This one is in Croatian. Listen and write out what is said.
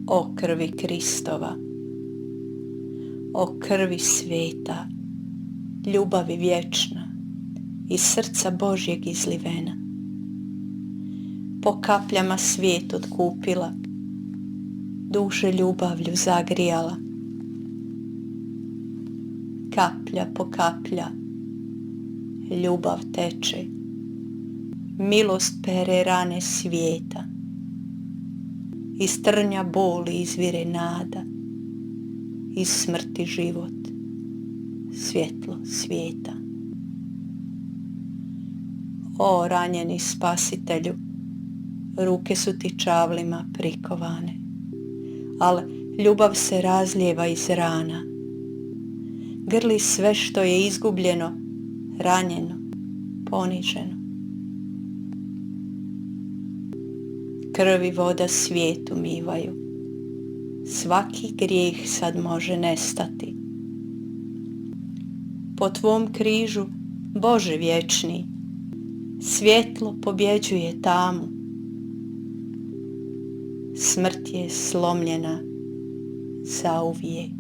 O krvi Kristova, o krvi sveta, ljubavi vječna, iz srca Božjeg izlivena, po kapljama svijet otkupila, duše ljubavlju zagrijala, kaplja po kaplja, ljubav teče, milost pere rane svijeta, iz trnja boli izvire nada, iz smrti život, svjetlo svijeta. O ranjeni spasitelju, ruke su ti čavlima prikovane, ali ljubav se razlijeva iz rana, grli sve što je izgubljeno, ranjeno, poniženo. Krvi voda svijet umivaju, svaki grijeh sad može nestati. Po tvom križu, Bože vječni, svjetlo pobjeđuje tamu. Smrt je slomljena zauvijek.